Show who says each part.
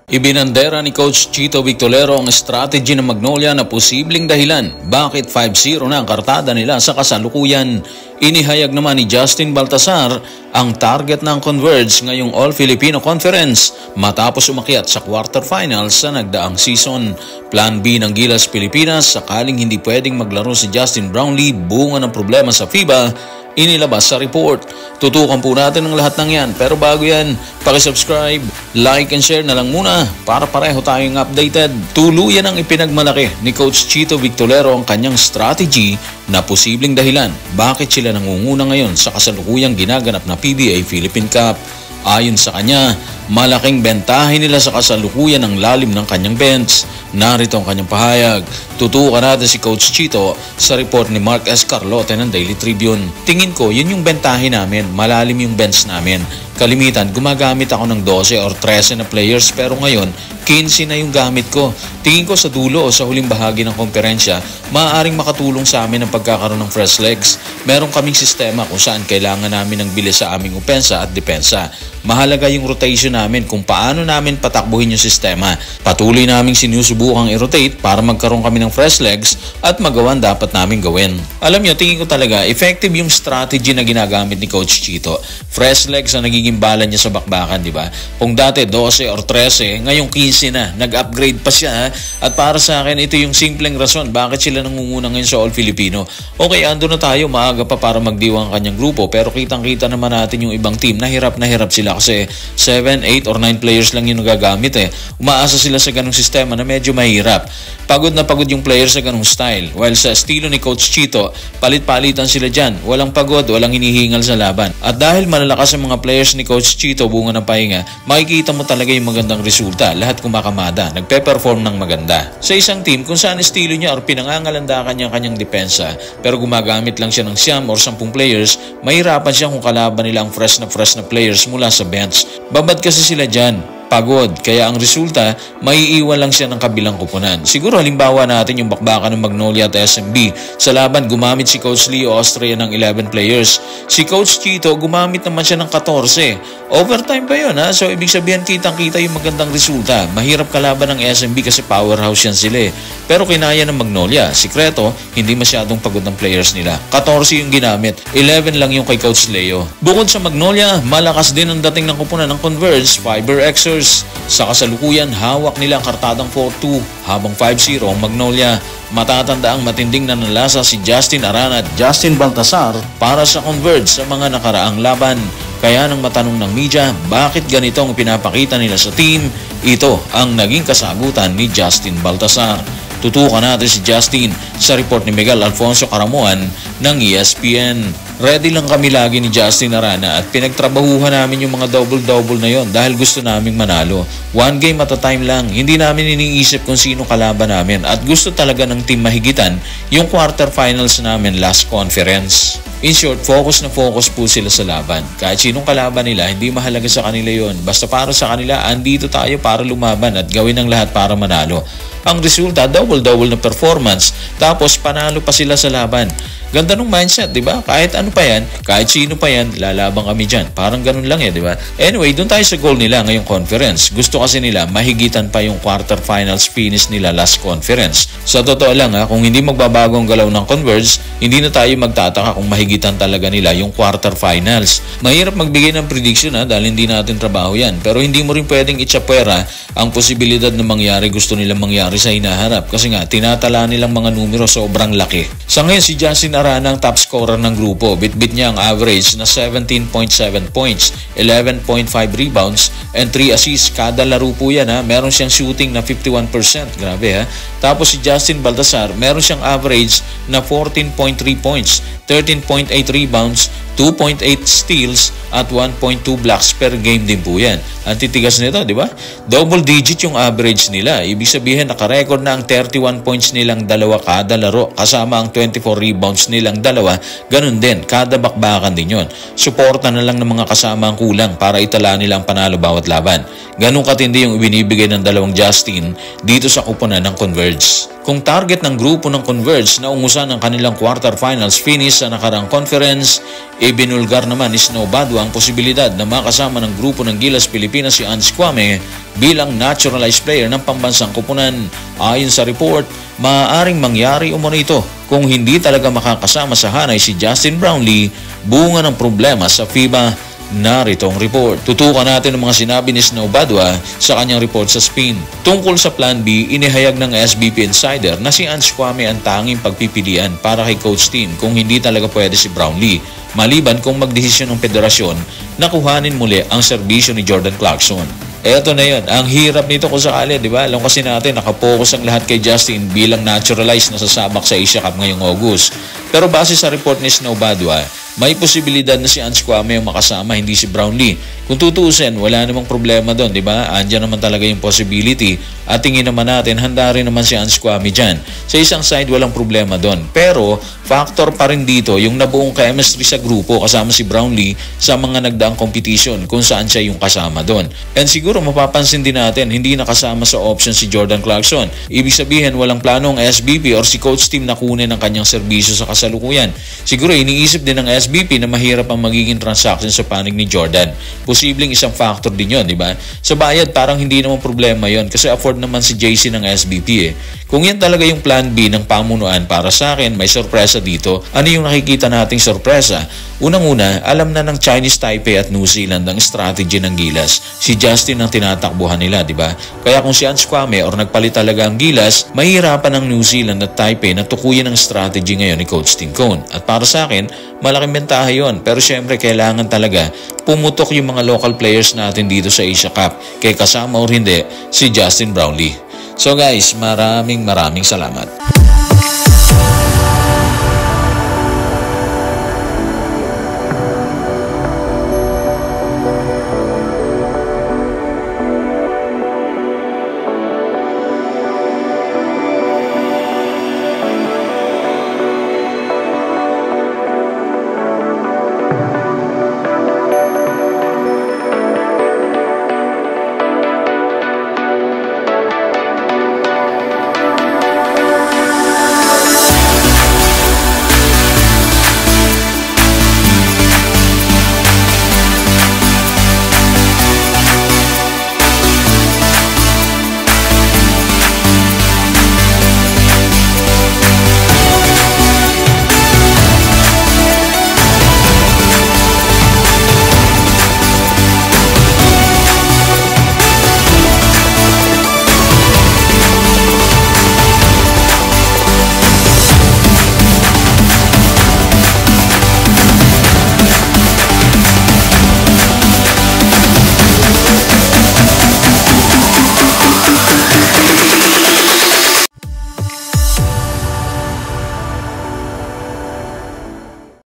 Speaker 1: Ibinandera ni Coach Chito Victolero ang strategy ng Magnolia na posibleng dahilan bakit 5-0 na ang kartada nila sa kasalukuyan. Inihayag naman ni Justin Baltasar ang target ng Converge ngayong All-Filipino Conference matapos umakyat sa quarterfinals sa nagdaang season. Plan B ng Gilas Pilipinas sakaling hindi pwedeng maglaro si Justin Brownlee bunga ng problema sa FIBA, inilabas sa report. Tutukan po natin ang lahat ng yan. Pero bago yan, pakisubscribe, like and share na lang muna para pareho tayong updated. Tuluyan ang ipinagmalaki ni Coach Chito Victolero ang kanyang strategy na posibleng dahilan bakit sila nangunguna ngayon sa kasalukuyang ginaganap na PBA Philippine Cup. Ayon sa kanya, malaking bentahe nila sa kasalukuyan ang lalim ng kanyang bench. Narito ang kanyang pahayag. Tutukan natin si Coach Chito sa report ni Mark S. Carlote ng Daily Tribune. Tingin ko, yun yung bentahe namin. Malalim yung bench namin. Kalimitan, gumagamit ako ng 12 or 13 na players pero ngayon, 15 na yung gamit ko. Tingin ko sa dulo o sa huling bahagi ng komperensya, maaaring makatulong sa amin ang pagkakaroon ng fresh legs. Meron kaming sistema kung saan kailangan namin ng bilis sa aming opensa at depensa. Mahalaga yung rotation namin kung paano namin patakbuhin yung sistema. Patuloy naming sinusubukang i-rotate para magkaroon kami ng fresh legs at magawa dapat namin gawin. Alam nyo, tingin ko talaga effective yung strategy na ginagamit ni Coach Chito. Fresh legs ang nagiging bala niya sa bakbakan, di ba? Kung dati 12 or 13, ngayong 15 na, nag-upgrade pa siya. At para sa akin, ito yung simpleng rason bakit sila nangunguna ngayon sa All-Filipino. Okay, ando na tayo, maaga pa para magdiwang ang kanyang grupo, pero kitang-kita naman natin yung ibang team na hirap sila kasi 7, 8 or 9 players lang yung nagagamit eh. Umaasa sila sa ganung sistema na medyo mahirap. Pagod na pagod yung players sa ganung style. While sa estilo ni Coach Chito, palit-palitan sila dyan. Walang pagod, walang hinihingal sa laban. At dahil malalakas ang mga players ni Coach Chito bunga ng pahinga, makikita mo talaga yung magandang resulta. Lahat kumakamada, nagpe-perform ng maganda. Sa isang team, kung saan estilo niya or pinangangalandakan niya kanyang depensa, pero gumagamit lang siya ng 9 or 10 players, mahirapan siya kung kalaban nila ang fresh na players mula sa bench. Babad kasi sila dyan. Pagod, kaya ang resulta, maiiwan lang siya ng kabilang kupunan. Siguro halimbawa natin yung bakbakan ng Magnolia at SMB. Sa laban, gumamit si Coach Leo Austria ng 11 players. Si Coach Chito, gumamit naman siya ng 14. Overtime pa yun, ha? So, ibig sabihin, kitang-kita yung magandang resulta. Mahirap kalaban ng SMB kasi powerhouse yan sila eh. Pero kinaya ng Magnolia. Sikreto, hindi masyadong pagod ng players nila. 14 yung ginamit, 11 lang yung kay Coach Leo. Bukod sa Magnolia, malakas din ang dating ng kupunan ng Converge, Fiber Xers. Sa kasalukuyan, hawak nila ang kartadang 4-2 habang 5-0 ang Magnolia. Matatanda ang matinding nanalasa si Justin Arana at Justin Baltasar para sa Converge sa mga nakaraang laban. Kaya nang matanong ng media bakit ganito ang pinapakita nila sa team, ito ang naging kasagutan ni Justin Baltasar. Tutukan natin si Justin sa report ni Miguel Alfonso Caramuan ng ESPN. Ready lang kami lagi ni Justin Arana at pinagtrabahuhan namin yung mga double-double na yon dahil gusto naming manalo. One game at a time lang, hindi namin iniisip kung sino kalaban namin at gusto talaga ng team mahigitan yung quarterfinals namin last conference. In short, focus na focus po sila sa laban. Kahit sinong kalaban nila, hindi mahalaga sa kanila yon. Basta para sa kanila, andito tayo para lumaban at gawin ang lahat para manalo. Ang resulta, double-double na performance, tapos panalo pa sila sa laban. Ganda ng mindset, di ba? Kahit ano pa yan, kahit sino pa yan, lalabang kami dyan. Parang ganun lang di ba? Anyway, doon tayo sa goal nila ngayong conference. Gusto kasi nila, mahigitan pa yung quarterfinals finish nila last conference. Sa totoo lang kung hindi magbabago ang galaw ng Converge, hindi na tayo magtataka kung mahigitan talaga nila yung quarterfinals. Mahirap magbigay ng prediction dahil hindi natin trabaho yan. Pero hindi mo rin pwedeng itsapwera ang posibilidad na mangyari gusto nilang mangyari sa hinaharap. Kasi nga, tinatala nilang mga numero sobrang laki. Sa ngayon, si Justin Arana ang top scorer ng grupo. Bitbit niya ang average na 17.7 points, 11.5 rebounds, and 3 assists. Kada laro po yan meron siyang shooting na 51%. Grabe Tapos si Justin Baltasar, meron siyang average na 14.3 points, 13.8 rebounds, 2.8 steals at 1.2 blocks per game din po yan. Ang titigas nito, di ba? Double digit yung average nila. Ibig sabihin, nakarecord na ang 31 points nilang dalawa kada laro, kasama ang 24 rebounds nilang dalawa. Ganun din, kada bakbakan din yun. Suporta na lang ng mga kasama ang kulang para itala nilang panalo bawat laban. Ganun katindi yung ibinibigay ng dalawang Justin dito sa kupunan ng Converge. Kung target ng grupo ng Converge na ungusan ang kanilang quarterfinals finish sa nakarang conference, Ibinulgar naman ni Snow Badwa ang posibilidad na makasama ng grupo ng Gilas Pilipinas si Ans Kwame bilang naturalized player ng pambansang koponan. Ayon sa report, maaaring mangyari umano ito kung hindi talaga makakasama sa hanay si Justin Brownlee, bunga ng problema sa FIBA. Narito ang report. Tutukan natin ang mga sinabi ni Snow Badwa sa kanyang report sa Spin. Tungkol sa Plan B, inihayag ng SBP Insider na si Ans Kwame ang tanging pagpipilian para kay Coach Tim kung hindi talaga pwede si Brownlee, maliban kung magdesisyon ng federasyon na kuhanin muli ang serbisyo ni Jordan Clarkson. Eto na yun. Ang hirap nito kung sakali, di ba? Alam kasi natin, nakapokus ang lahat kay Justin bilang naturalized na sasabak sa Asia Cup ngayong August. Pero base sa report ni Snow Badwa, may posibilidad na si Ans Kwame ang makasama, hindi si Brownlee. Kung tutuusin, wala namang problema doon, di ba? Andiyan naman talaga yung possibility. At tingin naman natin, handa rin naman si Ans Kwame dyan. Sa isang side, walang problema doon. Pero, factor pa rin dito yung nabuong chemistry sa grupo kasama si Brownlee sa mga nagdaang competition kung saan siya yung kasama doon. And siguro mapapansin din natin, hindi nakasama sa option si Jordan Clarkson. Ibig sabihin, walang plano ang SBP or si Coach Tim na kunin ang kanyang serbisyo sa kasalukuyan. Siguro iniisip din ng SBP na mahirap ang magiging transaction sa panig ni Jordan. Posibleng isang factor din yun, di ba? Sa bayad, parang hindi naman problema yon kasi afford naman si JC ng SBP eh. Kung yan talaga yung plan B ng pamunuan, para sa akin, may sorpresa dito. Ano yung nakikita nating sorpresa? Unang-una, alam na ng Chinese Taipei at New Zealand ang strategy ng Gilas. Si Justin ang tinatakbuhan nila, di ba? Kaya kung si Ans Kwame or nagpalit talaga ang Gilas, mahirapan ng New Zealand at Taipei na tukuyin ang strategy ngayon ni Coach Tim Cone. At para sa akin, malaking bentaha yon. Pero syempre, kailangan talaga pumutok yung mga local players natin dito sa Asia Cup. Kaya kasama or hindi, si Justin Brownlee. So guys, maraming salamat.